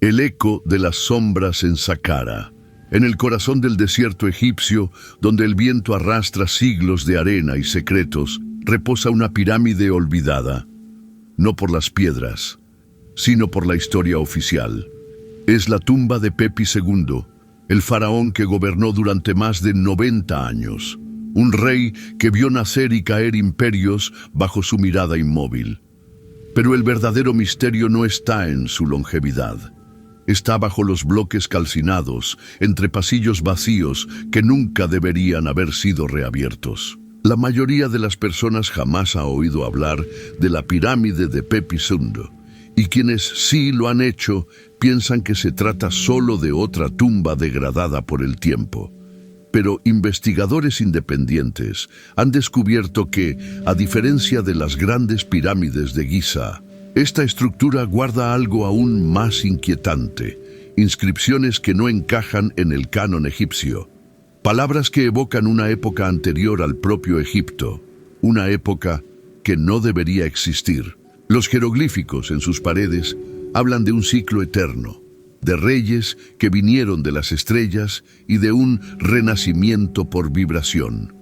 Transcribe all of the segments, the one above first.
El eco de las sombras en Saqqara, en el corazón del desierto egipcio, donde el viento arrastra siglos de arena y secretos, reposa una pirámide olvidada, no por las piedras, sino por la historia oficial. Es la tumba de Pepi II, el faraón que gobernó durante más de 90 años, un rey que vio nacer y caer imperios bajo su mirada inmóvil. Pero el verdadero misterio no está en su longevidad. Está bajo los bloques calcinados, entre pasillos vacíos que nunca deberían haber sido reabiertos. La mayoría de las personas jamás ha oído hablar de la pirámide de Pepi II, y quienes sí lo han hecho piensan que se trata solo de otra tumba degradada por el tiempo. Pero investigadores independientes han descubierto que, a diferencia de las grandes pirámides de Giza, esta estructura guarda algo aún más inquietante: inscripciones que no encajan en el canon egipcio, palabras que evocan una época anterior al propio Egipto, una época que no debería existir. Los jeroglíficos en sus paredes hablan de un ciclo eterno, de reyes que vinieron de las estrellas y de un renacimiento por vibración.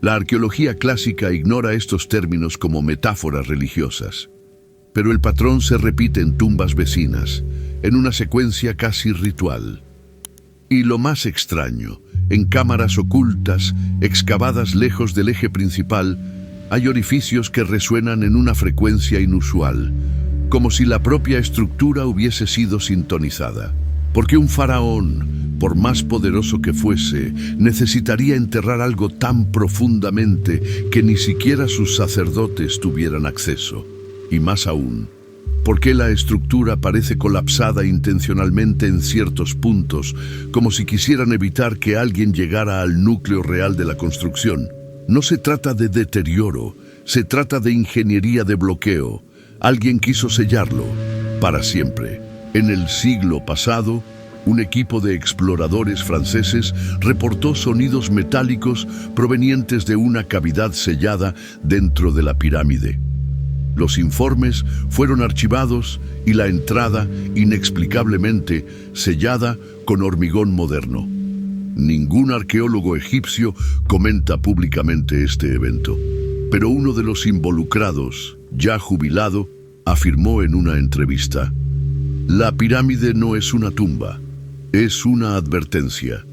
La arqueología clásica ignora estos términos como metáforas religiosas, pero el patrón se repite en tumbas vecinas, en una secuencia casi ritual. Y lo más extraño, en cámaras ocultas, excavadas lejos del eje principal, hay orificios que resuenan en una frecuencia inusual, como si la propia estructura hubiese sido sintonizada. Porque un faraón, por más poderoso que fuese, necesitaría enterrar algo tan profundamente que ni siquiera sus sacerdotes tuvieran acceso. Y más aún, ¿por qué la estructura parece colapsada intencionalmente en ciertos puntos, como si quisieran evitar que alguien llegara al núcleo real de la construcción? No se trata de deterioro, se trata de ingeniería de bloqueo. Alguien quiso sellarlo para siempre. En el siglo pasado, un equipo de exploradores franceses reportó sonidos metálicos provenientes de una cavidad sellada dentro de la pirámide. Los informes fueron archivados y la entrada, inexplicablemente, sellada con hormigón moderno. Ningún arqueólogo egipcio comenta públicamente este evento, pero uno de los involucrados, ya jubilado, afirmó en una entrevista: «La pirámide no es una tumba, es una advertencia».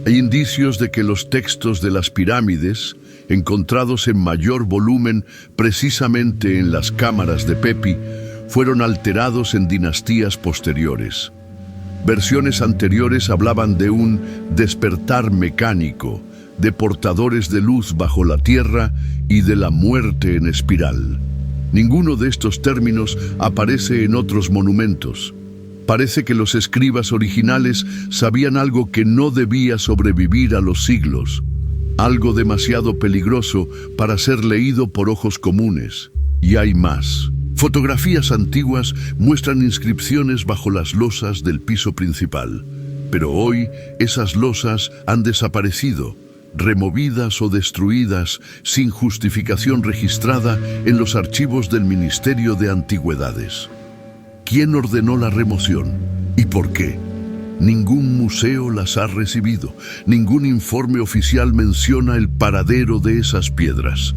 Hay indicios de que los textos de las pirámides, encontrados en mayor volumen precisamente en las cámaras de Pepi, fueron alterados en dinastías posteriores. Versiones anteriores hablaban de un despertar mecánico, de portadores de luz bajo la tierra y de la muerte en espiral. Ninguno de estos términos aparece en otros monumentos. Parece que los escribas originales sabían algo que no debía sobrevivir a los siglos, algo demasiado peligroso para ser leído por ojos comunes. Y hay más. Fotografías antiguas muestran inscripciones bajo las losas del piso principal, pero hoy esas losas han desaparecido, removidas o destruidas sin justificación registrada en los archivos del Ministerio de Antigüedades. ¿Quién ordenó la remoción? ¿Y por qué? Ningún museo las ha recibido, ningún informe oficial menciona el paradero de esas piedras.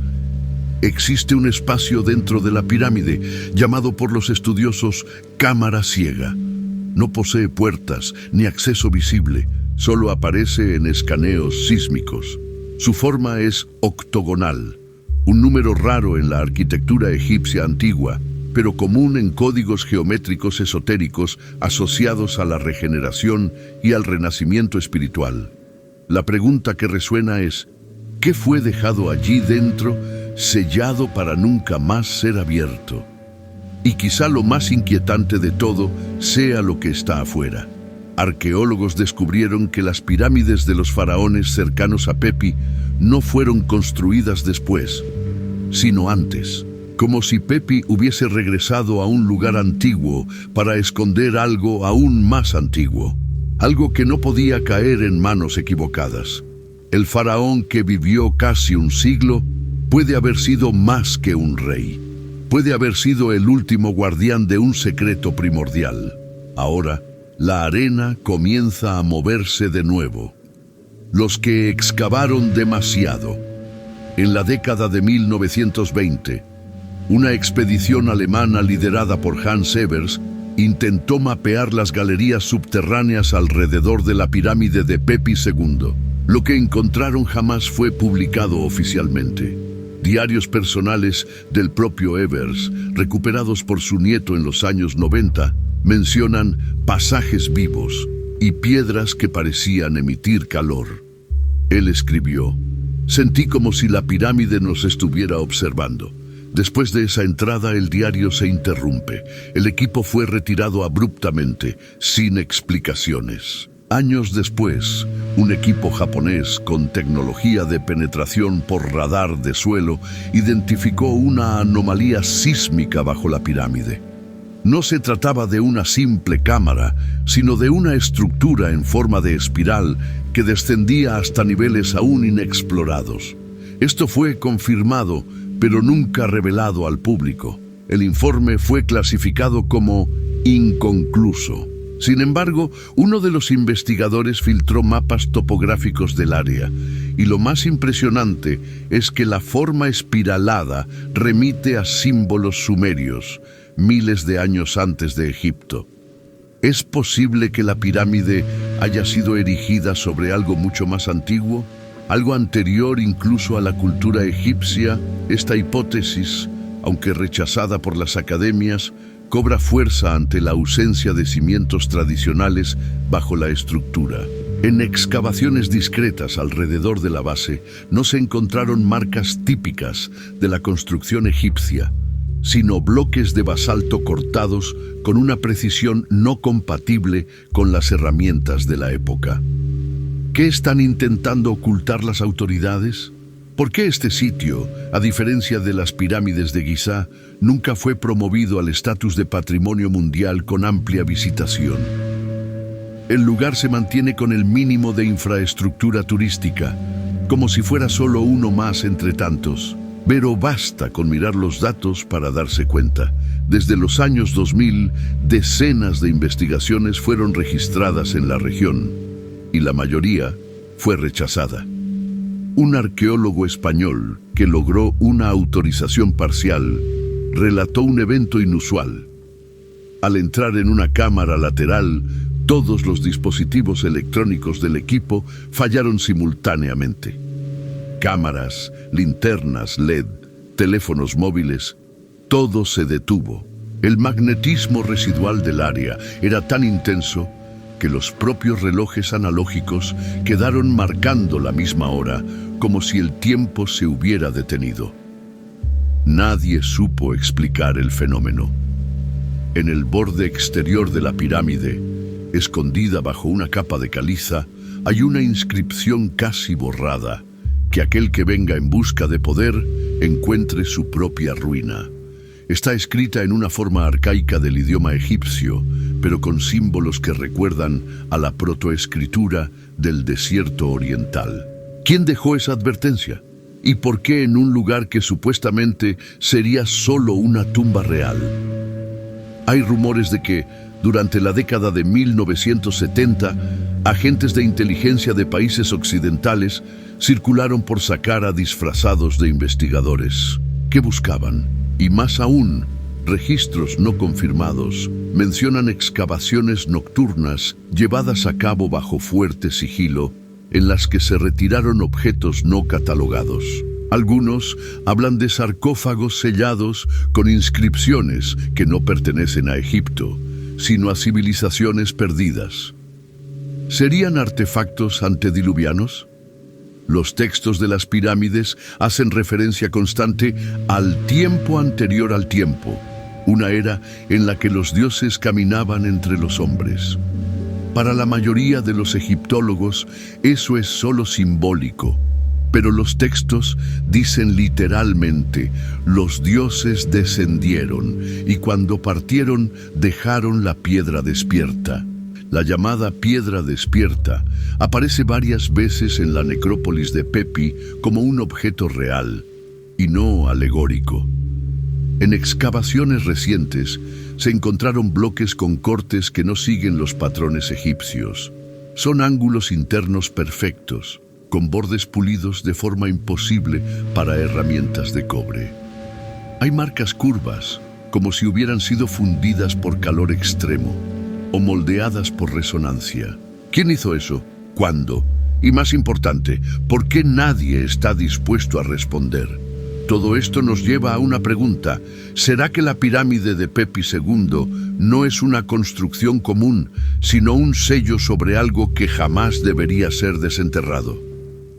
Existe un espacio dentro de la pirámide, llamado por los estudiosos cámara ciega. No posee puertas ni acceso visible, solo aparece en escaneos sísmicos. Su forma es octogonal, un número raro en la arquitectura egipcia antigua, pero común en códigos geométricos esotéricos asociados a la regeneración y al renacimiento espiritual. La pregunta que resuena es: ¿qué fue dejado allí dentro, sellado para nunca más ser abierto? Y quizá lo más inquietante de todo sea lo que está afuera. Arqueólogos descubrieron que las pirámides de los faraones cercanos a Pepi no fueron construidas después, sino antes, como si Pepi hubiese regresado a un lugar antiguo para esconder algo aún más antiguo, algo que no podía caer en manos equivocadas. El faraón que vivió casi un siglo puede haber sido más que un rey. Puede haber sido el último guardián de un secreto primordial. Ahora, la arena comienza a moverse de nuevo. Los que excavaron demasiado. En la década de 1920, una expedición alemana liderada por Hans Evers intentó mapear las galerías subterráneas alrededor de la pirámide de Pepi II. Lo que encontraron jamás fue publicado oficialmente. Diarios personales del propio Evers, recuperados por su nieto en los años 90, mencionan pasajes vivos y piedras que parecían emitir calor. Él escribió: «Sentí como si la pirámide nos estuviera observando». Después de esa entrada, el diario se interrumpe. El equipo fue retirado abruptamente, sin explicaciones. Años después, un equipo japonés con tecnología de penetración por radar de suelo identificó una anomalía sísmica bajo la pirámide. No se trataba de una simple cámara, sino de una estructura en forma de espiral que descendía hasta niveles aún inexplorados. Esto fue confirmado, pero nunca revelado al público. El informe fue clasificado como inconcluso. Sin embargo, uno de los investigadores filtró mapas topográficos del área, y lo más impresionante es que la forma espiralada remite a símbolos sumerios, miles de años antes de Egipto. ¿Es posible que la pirámide haya sido erigida sobre algo mucho más antiguo? Algo anterior incluso a la cultura egipcia. Esta hipótesis, aunque rechazada por las academias, cobra fuerza ante la ausencia de cimientos tradicionales bajo la estructura. En excavaciones discretas alrededor de la base no se encontraron marcas típicas de la construcción egipcia, sino bloques de basalto cortados con una precisión no compatible con las herramientas de la época. ¿Qué están intentando ocultar las autoridades? ¿Por qué este sitio, a diferencia de las pirámides de Giza, nunca fue promovido al estatus de patrimonio mundial con amplia visitación? El lugar se mantiene con el mínimo de infraestructura turística, como si fuera solo uno más entre tantos. Pero basta con mirar los datos para darse cuenta. Desde los años 2000, decenas de investigaciones fueron registradas en la región, y la mayoría fue rechazada. Un arqueólogo español que logró una autorización parcial relató un evento inusual. Al entrar en una cámara lateral, todos los dispositivos electrónicos del equipo fallaron simultáneamente. Cámaras, linternas LED, teléfonos móviles, todo se detuvo. El magnetismo residual del área era tan intenso que los propios relojes analógicos quedaron marcando la misma hora, como si el tiempo se hubiera detenido. Nadie supo explicar el fenómeno. En el borde exterior de la pirámide, escondida bajo una capa de caliza, hay una inscripción casi borrada: que aquel que venga en busca de poder encuentre su propia ruina. Está escrita en una forma arcaica del idioma egipcio, pero con símbolos que recuerdan a la protoescritura del desierto oriental. ¿Quién dejó esa advertencia? ¿Y por qué en un lugar que supuestamente sería solo una tumba real? Hay rumores de que, durante la década de 1970, agentes de inteligencia de países occidentales circularon por Saqqara disfrazados de investigadores. ¿Qué buscaban? Y más aún, registros no confirmados mencionan excavaciones nocturnas llevadas a cabo bajo fuerte sigilo, en las que se retiraron objetos no catalogados. Algunos hablan de sarcófagos sellados con inscripciones que no pertenecen a Egipto, sino a civilizaciones perdidas. ¿Serían artefactos antediluvianos? Los textos de las pirámides hacen referencia constante al tiempo anterior al tiempo, una era en la que los dioses caminaban entre los hombres. Para la mayoría de los egiptólogos, eso es solo simbólico, pero los textos dicen literalmente: los dioses descendieron y cuando partieron dejaron la piedra despierta. La llamada piedra despierta aparece varias veces en la necrópolis de Pepi como un objeto real y no alegórico. En excavaciones recientes se encontraron bloques con cortes que no siguen los patrones egipcios. Son ángulos internos perfectos, con bordes pulidos de forma imposible para herramientas de cobre. Hay marcas curvas, como si hubieran sido fundidas por calor extremo o moldeadas por resonancia. ¿Quién hizo eso? ¿Cuándo? Y más importante, ¿por qué nadie está dispuesto a responder? Todo esto nos lleva a una pregunta. ¿Será que la pirámide de Pepi II no es una construcción común, sino un sello sobre algo que jamás debería ser desenterrado?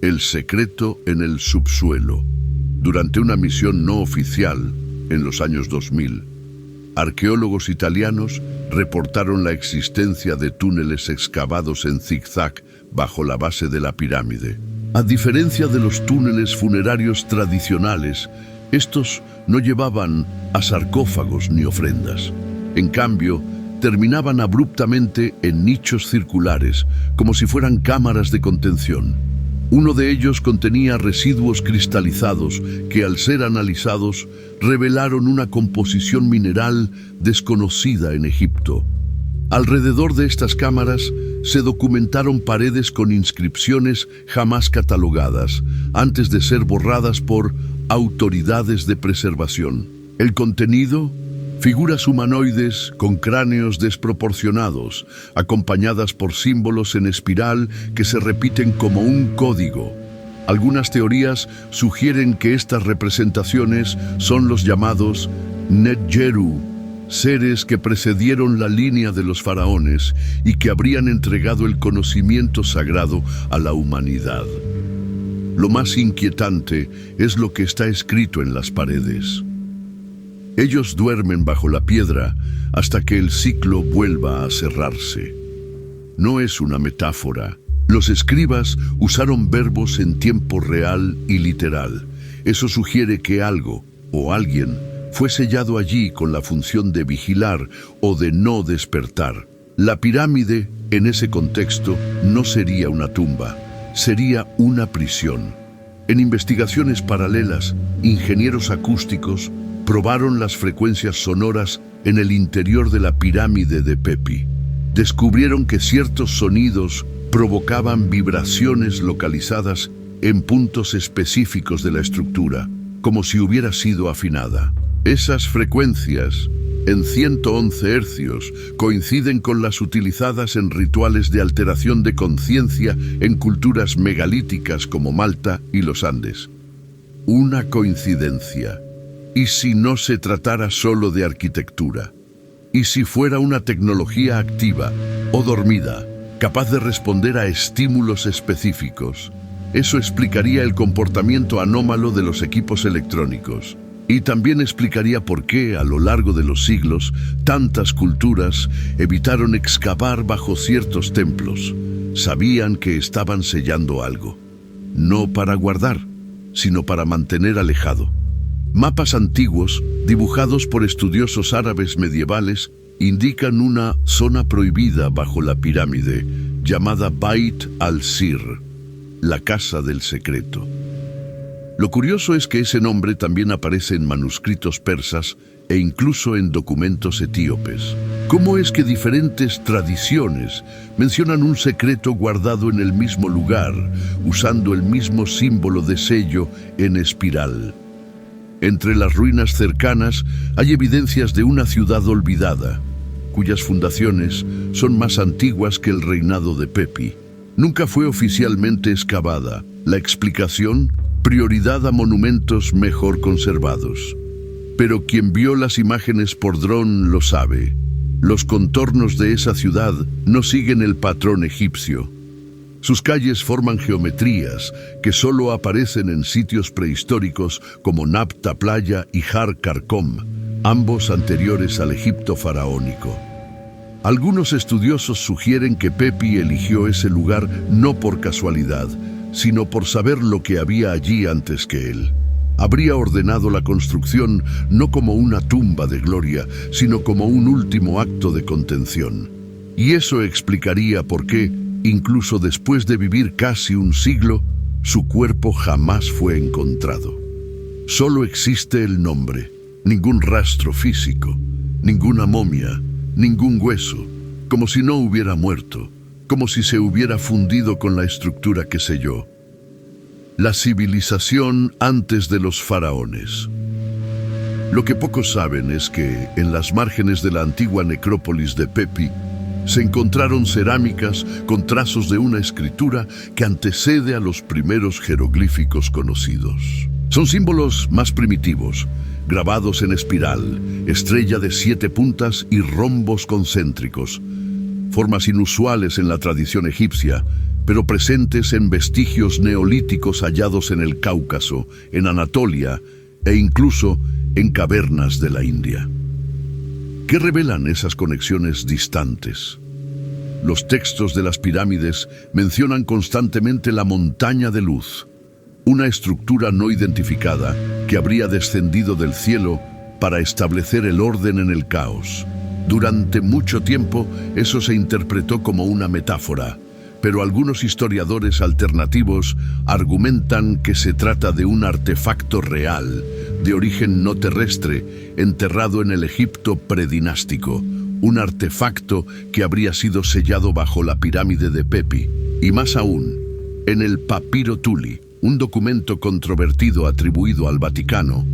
El secreto en el subsuelo. Durante una misión no oficial, en los años 2000, arqueólogos italianos reportaron la existencia de túneles excavados en zigzag bajo la base de la pirámide. A diferencia de los túneles funerarios tradicionales, estos no llevaban a sarcófagos ni ofrendas. En cambio, terminaban abruptamente en nichos circulares, como si fueran cámaras de contención. Uno de ellos contenía residuos cristalizados que, al ser analizados, revelaron una composición mineral desconocida en Egipto. Alrededor de estas cámaras se documentaron paredes con inscripciones jamás catalogadas, antes de ser borradas por autoridades de preservación. El contenido: figuras humanoides con cráneos desproporcionados, acompañadas por símbolos en espiral que se repiten como un código. Algunas teorías sugieren que estas representaciones son los llamados Netjeru, seres que precedieron la línea de los faraones y que habrían entregado el conocimiento sagrado a la humanidad. Lo más inquietante es lo que está escrito en las paredes. Ellos duermen bajo la piedra hasta que el ciclo vuelva a cerrarse. No es una metáfora. Los escribas usaron verbos en tiempo real y literal. Eso sugiere que algo o alguien fue sellado allí con la función de vigilar o de no despertar. La pirámide, en ese contexto, no sería una tumba, sería una prisión. En investigaciones paralelas, ingenieros acústicos probaron las frecuencias sonoras en el interior de la pirámide de Pepi. Descubrieron que ciertos sonidos provocaban vibraciones localizadas en puntos específicos de la estructura, como si hubiera sido afinada. Esas frecuencias, en 111 hercios, coinciden con las utilizadas en rituales de alteración de conciencia en culturas megalíticas como Malta y los Andes. Una coincidencia. ¿Y si no se tratara solo de arquitectura? ¿Y si fuera una tecnología activa o dormida, capaz de responder a estímulos específicos? Eso explicaría el comportamiento anómalo de los equipos electrónicos. Y también explicaría por qué, a lo largo de los siglos, tantas culturas evitaron excavar bajo ciertos templos. Sabían que estaban sellando algo. No para guardar, sino para mantener alejado. Mapas antiguos, dibujados por estudiosos árabes medievales, indican una zona prohibida bajo la pirámide, llamada Bait al-Sir, la casa del secreto. Lo curioso es que ese nombre también aparece en manuscritos persas e incluso en documentos etíopes. ¿Cómo es que diferentes tradiciones mencionan un secreto guardado en el mismo lugar, usando el mismo símbolo de sello en espiral? Entre las ruinas cercanas hay evidencias de una ciudad olvidada, cuyas fundaciones son más antiguas que el reinado de Pepi. Nunca fue oficialmente excavada. La explicación: prioridad a monumentos mejor conservados. Pero quien vio las imágenes por dron lo sabe. Los contornos de esa ciudad no siguen el patrón egipcio. Sus calles forman geometrías que solo aparecen en sitios prehistóricos como Napta Playa y Har Karkom, ambos anteriores al Egipto faraónico. Algunos estudiosos sugieren que Pepi eligió ese lugar no por casualidad, sino por saber lo que había allí antes que él. Habría ordenado la construcción no como una tumba de gloria, sino como un último acto de contención. Y eso explicaría por qué, incluso después de vivir casi un siglo, su cuerpo jamás fue encontrado. Solo existe el nombre, ningún rastro físico. Ninguna momia, ningún hueso, como si no hubiera muerto, como si se hubiera fundido con la estructura que selló. La civilización antes de los faraones. Lo que pocos saben es que, en las márgenes de la antigua necrópolis de Pepi, se encontraron cerámicas con trazos de una escritura que antecede a los primeros jeroglíficos conocidos. Son símbolos más primitivos, grabados en espiral, estrella de 7 puntas y rombos concéntricos, formas inusuales en la tradición egipcia, pero presentes en vestigios neolíticos hallados en el Cáucaso, en Anatolia e incluso en cavernas de la India. ¿Qué revelan esas conexiones distantes? Los textos de las pirámides mencionan constantemente la montaña de luz, una estructura no identificada que habría descendido del cielo para establecer el orden en el caos. Durante mucho tiempo eso se interpretó como una metáfora, pero algunos historiadores alternativos argumentan que se trata de un artefacto real, de origen no terrestre, enterrado en el Egipto predinástico, un artefacto que habría sido sellado bajo la pirámide de Pepi, y más aún, en el Papiro Tuli, un documento controvertido atribuido al Vaticano,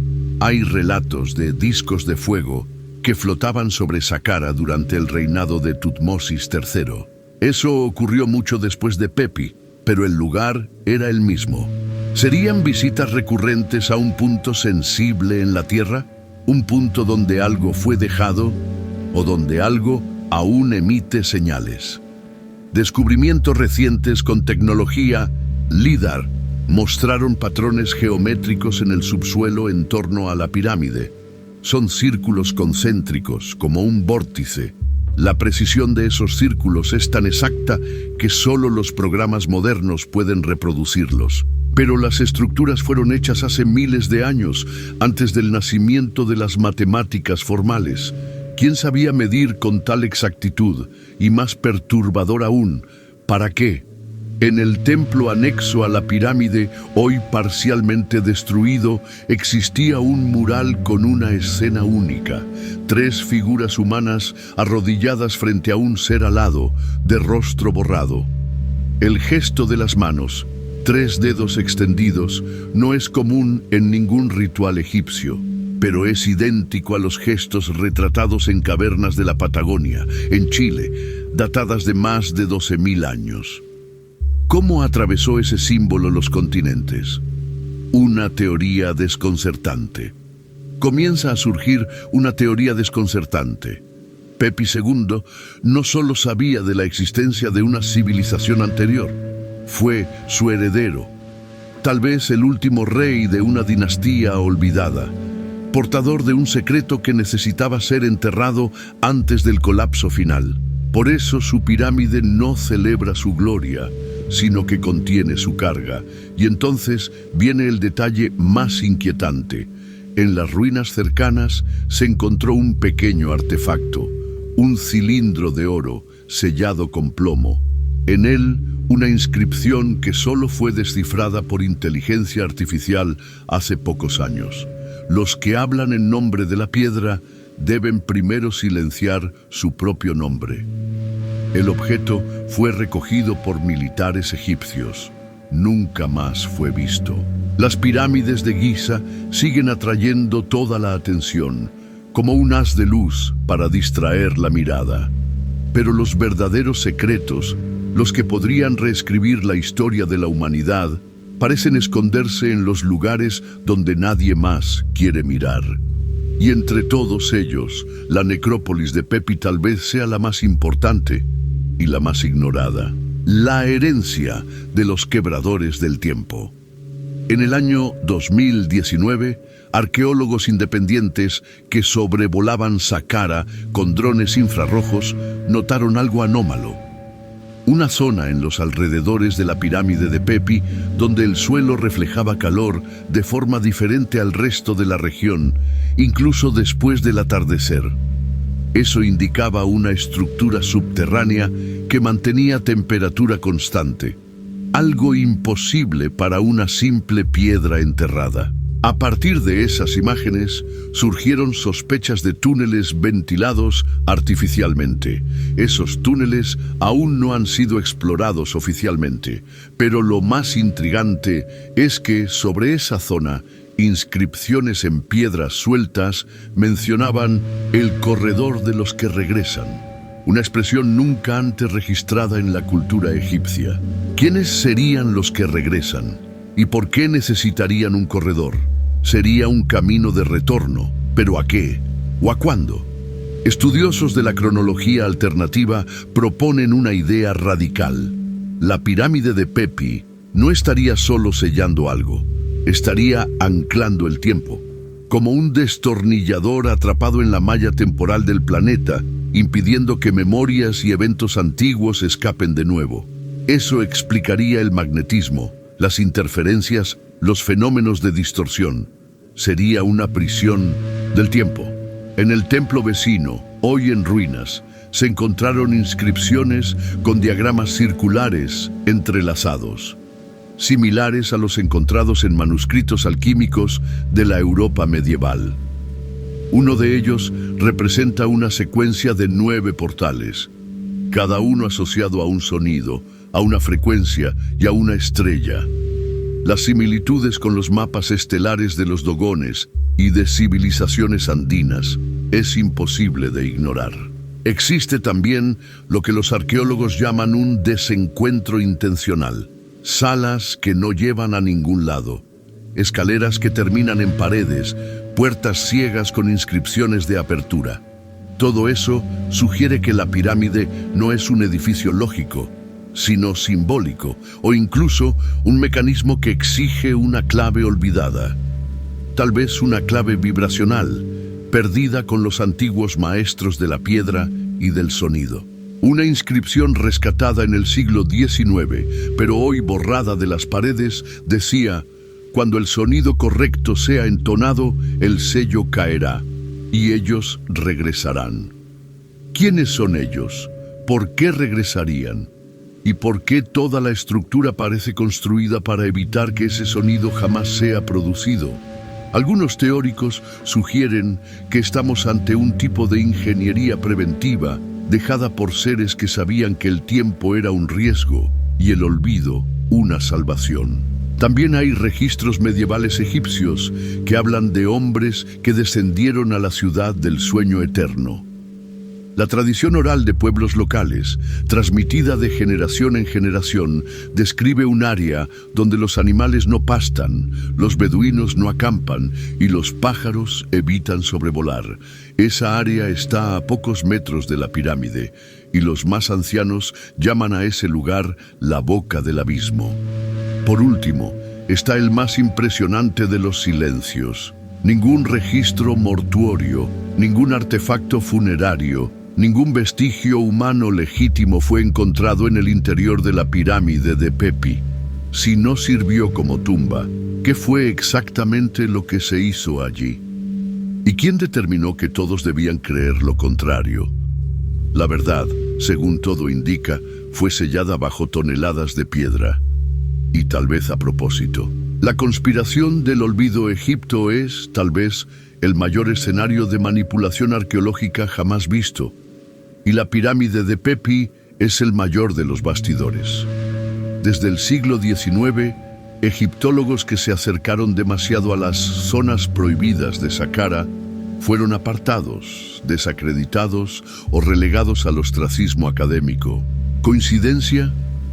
hay relatos de discos de fuego que flotaban sobre Saqqara durante el reinado de Tutmosis III. Eso ocurrió mucho después de Pepi, pero el lugar era el mismo. ¿Serían visitas recurrentes a un punto sensible en la Tierra? ¿Un punto donde algo fue dejado o donde algo aún emite señales? Descubrimientos recientes con tecnología LIDAR mostraron patrones geométricos en el subsuelo en torno a la pirámide. Son círculos concéntricos, como un vórtice. La precisión de esos círculos es tan exacta que solo los programas modernos pueden reproducirlos. Pero las estructuras fueron hechas hace miles de años, antes del nacimiento de las matemáticas formales. ¿Quién sabía medir con tal exactitud? Y más perturbador aún, ¿para qué? En el templo anexo a la pirámide, hoy parcialmente destruido, existía un mural con una escena única. 3 figuras humanas arrodilladas frente a un ser alado, de rostro borrado. El gesto de las manos, 3 dedos extendidos, no es común en ningún ritual egipcio, pero es idéntico a los gestos retratados en cavernas de la Patagonia, en Chile, datadas de más de 12.000 años. ¿Cómo atravesó ese símbolo los continentes? Una teoría desconcertante. Comienza a surgir una teoría desconcertante. Pepi II no solo sabía de la existencia de una civilización anterior, fue su heredero, tal vez el último rey de una dinastía olvidada, portador de un secreto que necesitaba ser enterrado antes del colapso final. Por eso su pirámide no celebra su gloria, sino que contiene su carga. Y entonces viene el detalle más inquietante. En las ruinas cercanas se encontró un pequeño artefacto, un cilindro de oro sellado con plomo. En él, una inscripción que solo fue descifrada por inteligencia artificial hace pocos años. Los que hablan en nombre de la piedra deben primero silenciar su propio nombre. El objeto fue recogido por militares egipcios. Nunca más fue visto. Las pirámides de Giza siguen atrayendo toda la atención, como un haz de luz para distraer la mirada. Pero los verdaderos secretos, los que podrían reescribir la historia de la humanidad, parecen esconderse en los lugares donde nadie más quiere mirar. Y entre todos ellos, la necrópolis de Pepi tal vez sea la más importante y la más ignorada. La herencia de los quebradores del tiempo. En el año 2019, arqueólogos independientes que sobrevolaban Saqqara con drones infrarrojos notaron algo anómalo. Una zona en los alrededores de la pirámide de Pepi donde el suelo reflejaba calor de forma diferente al resto de la región, incluso después del atardecer. Eso indicaba una estructura subterránea que mantenía temperatura constante, algo imposible para una simple piedra enterrada. A partir de esas imágenes, surgieron sospechas de túneles ventilados artificialmente. Esos túneles aún no han sido explorados oficialmente, pero lo más intrigante es que sobre esa zona, inscripciones en piedras sueltas mencionaban el corredor de los que regresan, una expresión nunca antes registrada en la cultura egipcia. ¿Quiénes serían los que regresan? ¿Y por qué necesitarían un corredor? Sería un camino de retorno, ¿pero a qué? ¿O a cuándo? Estudiosos de la cronología alternativa proponen una idea radical. La pirámide de Pepi no estaría solo sellando algo, estaría anclando el tiempo, como un destornillador atrapado en la malla temporal del planeta, impidiendo que memorias y eventos antiguos escapen de nuevo. Eso explicaría el magnetismo, las interferencias, los fenómenos de distorsión. Sería una prisión del tiempo. En el templo vecino, hoy en ruinas, se encontraron inscripciones con diagramas circulares entrelazados, similares a los encontrados en manuscritos alquímicos de la Europa medieval. Uno de ellos representa una secuencia de 9 portales, cada uno asociado a un sonido, a una frecuencia y a una estrella. Las similitudes con los mapas estelares de los dogones y de civilizaciones andinas es imposible de ignorar. Existe también lo que los arqueólogos llaman un desencuentro intencional. Salas que no llevan a ningún lado, escaleras que terminan en paredes, puertas ciegas con inscripciones de apertura. Todo eso sugiere que la pirámide no es un edificio lógico, sino simbólico, o incluso un mecanismo que exige una clave olvidada. Tal vez una clave vibracional, perdida con los antiguos maestros de la piedra y del sonido. Una inscripción rescatada en el siglo XIX, pero hoy borrada de las paredes, decía: cuando el sonido correcto sea entonado, el sello caerá, y ellos regresarán. ¿Quiénes son ellos? ¿Por qué regresarían? ¿Y por qué toda la estructura parece construida para evitar que ese sonido jamás sea producido? Algunos teóricos sugieren que estamos ante un tipo de ingeniería preventiva dejada por seres que sabían que el tiempo era un riesgo y el olvido una salvación. También hay registros medievales egipcios que hablan de hombres que descendieron a la ciudad del sueño eterno. La tradición oral de pueblos locales, transmitida de generación en generación, describe un área donde los animales no pastan, los beduinos no acampan y los pájaros evitan sobrevolar. Esa área está a pocos metros de la pirámide y los más ancianos llaman a ese lugar la boca del abismo. Por último, está el más impresionante de los silencios. Ningún registro mortuorio, ningún artefacto funerario, ningún vestigio humano legítimo fue encontrado en el interior de la pirámide de Pepi. Si no sirvió como tumba, ¿qué fue exactamente lo que se hizo allí? ¿Y quién determinó que todos debían creer lo contrario? La verdad, según todo indica, fue sellada bajo toneladas de piedra. Y tal vez a propósito. La conspiración del olvido Egipto es, tal vez, el mayor escenario de manipulación arqueológica jamás visto. Y la pirámide de Pepi es el mayor de los bastidores. Desde el siglo XIX, egiptólogos que se acercaron demasiado a las zonas prohibidas de Saqqara fueron apartados, desacreditados o relegados al ostracismo académico. ¿Coincidencia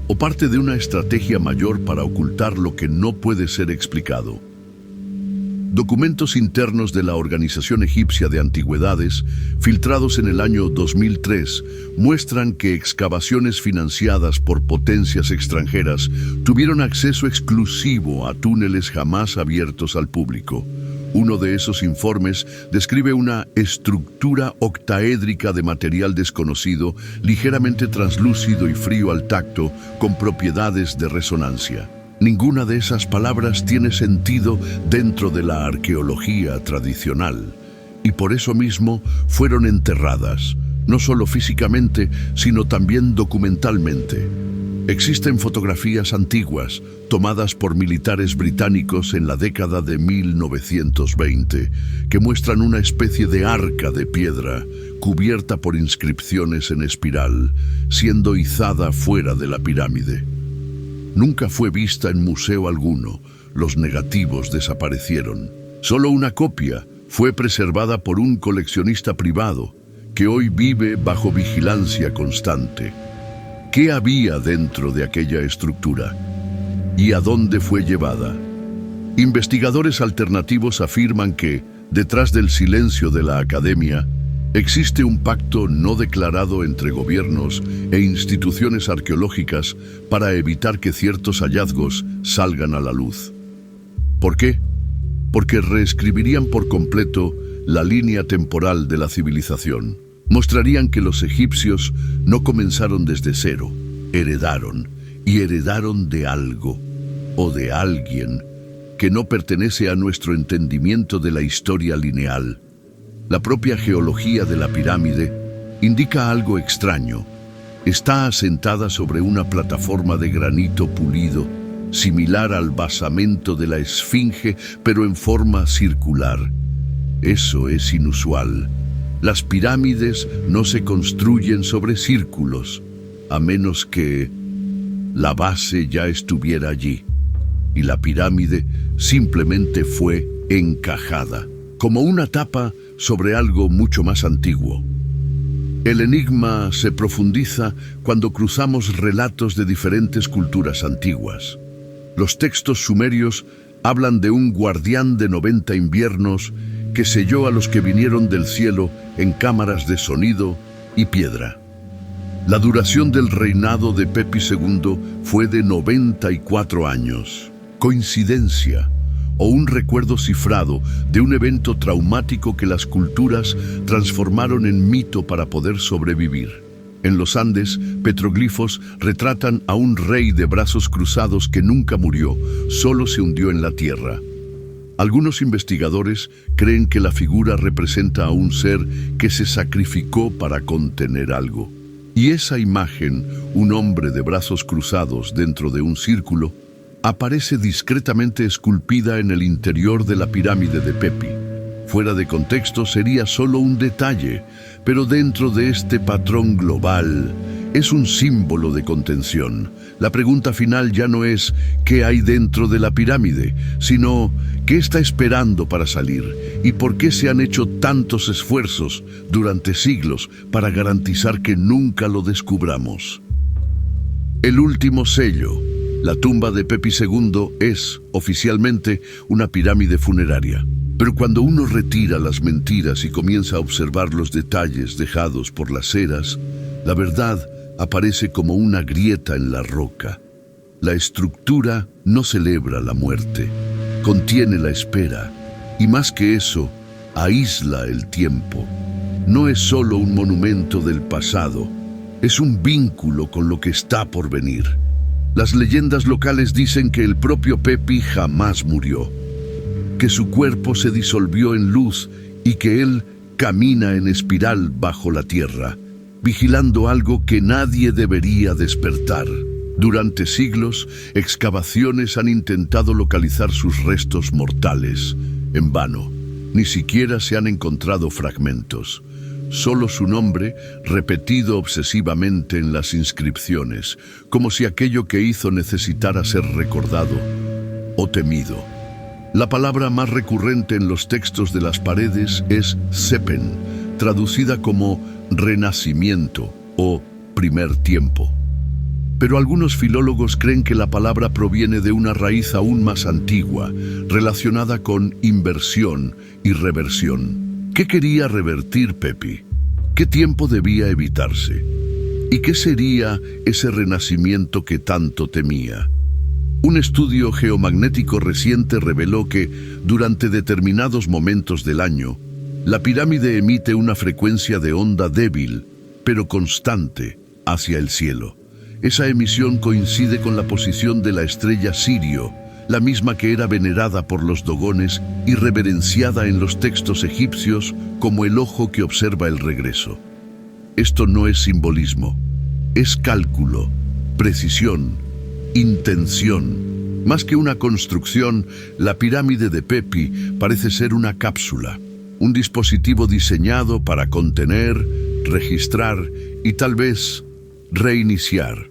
o parte de una estrategia mayor para ocultar lo que no puede ser explicado? Documentos internos de la Organización Egipcia de Antigüedades, filtrados en el año 2003, muestran que excavaciones financiadas por potencias extranjeras tuvieron acceso exclusivo a túneles jamás abiertos al público. Uno de esos informes describe una estructura octaédrica de material desconocido, ligeramente translúcido y frío al tacto, con propiedades de resonancia. Ninguna de esas palabras tiene sentido dentro de la arqueología tradicional, y por eso mismo fueron enterradas, no solo físicamente, sino también documentalmente. Existen fotografías antiguas, tomadas por militares británicos en la década de 1920, que muestran una especie de arca de piedra, cubierta por inscripciones en espiral, siendo izada fuera de la pirámide. Nunca fue vista en museo alguno, los negativos desaparecieron. Solo una copia fue preservada por un coleccionista privado, que hoy vive bajo vigilancia constante. ¿Qué había dentro de aquella estructura? ¿Y a dónde fue llevada? Investigadores alternativos afirman que, detrás del silencio de la academia, existe un pacto no declarado entre gobiernos e instituciones arqueológicas para evitar que ciertos hallazgos salgan a la luz. ¿Por qué? Porque reescribirían por completo la línea temporal de la civilización. Mostrarían que los egipcios no comenzaron desde cero, heredaron de algo o de alguien que no pertenece a nuestro entendimiento de la historia lineal. La propia geología de la pirámide indica algo extraño. Está asentada sobre una plataforma de granito pulido, similar al basamento de la Esfinge, pero en forma circular. Eso es inusual. Las pirámides no se construyen sobre círculos, a menos que la base ya estuviera allí, y la pirámide simplemente fue encajada, como una tapa sobre algo mucho más antiguo. El enigma se profundiza cuando cruzamos relatos de diferentes culturas antiguas. Los textos sumerios hablan de un guardián de 90 inviernos que selló a los que vinieron del cielo en cámaras de sonido y piedra. La duración del reinado de Pepi II fue de 94 años. ¿Coincidencia o un recuerdo cifrado de un evento traumático que las culturas transformaron en mito para poder sobrevivir? En los Andes, petroglifos retratan a un rey de brazos cruzados que nunca murió, solo se hundió en la tierra. Algunos investigadores creen que la figura representa a un ser que se sacrificó para contener algo. Y esa imagen, un hombre de brazos cruzados dentro de un círculo, aparece discretamente esculpida en el interior de la pirámide de Pepi. Fuera de contexto sería solo un detalle, pero dentro de este patrón global es un símbolo de contención. La pregunta final ya no es ¿qué hay dentro de la pirámide?, sino ¿qué está esperando para salir? ¿Y por qué se han hecho tantos esfuerzos durante siglos para garantizar que nunca lo descubramos? El último sello, la tumba de Pepi II, es, oficialmente, una pirámide funeraria. Pero cuando uno retira las mentiras y comienza a observar los detalles dejados por las eras, la verdad aparece como una grieta en la roca. La estructura no celebra la muerte, contiene la espera, y más que eso, aísla el tiempo. No es solo un monumento del pasado, es un vínculo con lo que está por venir. Las leyendas locales dicen que el propio Pepi jamás murió, que su cuerpo se disolvió en luz y que él camina en espiral bajo la tierra, vigilando algo que nadie debería despertar. Durante siglos, excavaciones han intentado localizar sus restos mortales. En vano, ni siquiera se han encontrado fragmentos. Solo su nombre, repetido obsesivamente en las inscripciones, como si aquello que hizo necesitara ser recordado o temido. La palabra más recurrente en los textos de las paredes es sepen, traducida como renacimiento o primer tiempo. Pero algunos filólogos creen que la palabra proviene de una raíz aún más antigua, relacionada con inversión y reversión. ¿Qué quería revertir Pepi? ¿Qué tiempo debía evitarse? ¿Y qué sería ese renacimiento que tanto temía? Un estudio geomagnético reciente reveló que, durante determinados momentos del año, la pirámide emite una frecuencia de onda débil, pero constante, hacia el cielo. Esa emisión coincide con la posición de la estrella Sirio, la misma que era venerada por los dogones y reverenciada en los textos egipcios como el ojo que observa el regreso. Esto no es simbolismo, es cálculo. precisión, intención. Más que una construcción, la pirámide de Pepi parece ser una cápsula, un dispositivo diseñado para contener, registrar y tal vez reiniciar.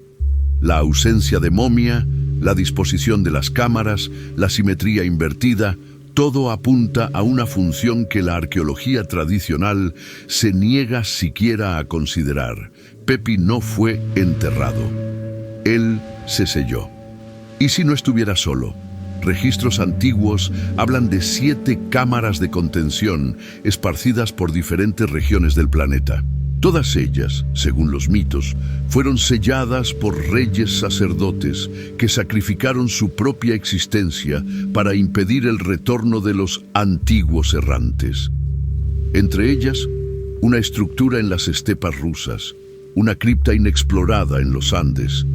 La ausencia de momia, la disposición de las cámaras, la simetría invertida, todo apunta a una función que la arqueología tradicional se niega siquiera a considerar. Pepi no fue enterrado. Él se selló. ¿Y si no estuviera solo? Registros antiguos hablan de 7 cámaras de contención esparcidas por diferentes regiones del planeta. Todas ellas, según los mitos, fueron selladas por reyes sacerdotes que sacrificaron su propia existencia para impedir el retorno de los antiguos errantes. Entre ellas, una estructura en las estepas rusas, una cripta inexplorada en los Andes,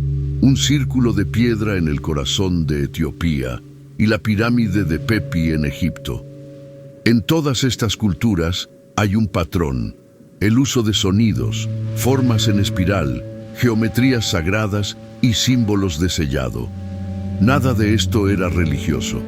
un círculo de piedra en el corazón de Etiopía y la pirámide de Pepi en Egipto. En todas estas culturas hay un patrón: el uso de sonidos, formas en espiral, geometrías sagradas y símbolos de sellado. Nada de esto era religioso,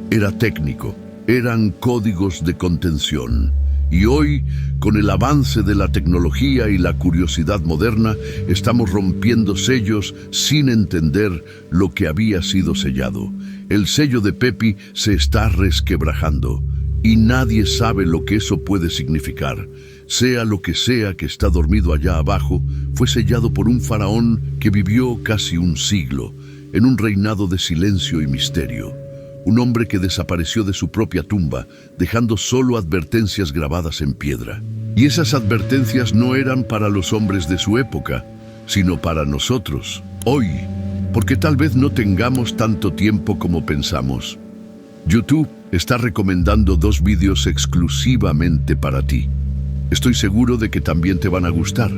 era técnico, eran códigos de contención. Y hoy, con el avance de la tecnología y la curiosidad moderna, estamos rompiendo sellos sin entender lo que había sido sellado. El sello de Pepi se está resquebrajando y nadie sabe lo que eso puede significar. Sea lo que sea que está dormido allá abajo, fue sellado por un faraón que vivió casi un siglo, en un reinado de silencio y misterio. Un hombre que desapareció de su propia tumba, dejando solo advertencias grabadas en piedra. Y esas advertencias no eran para los hombres de su época, sino para nosotros, hoy, porque tal vez no tengamos tanto tiempo como pensamos. YouTube está recomendando 2 vídeos exclusivamente para ti. Estoy seguro de que también te van a gustar.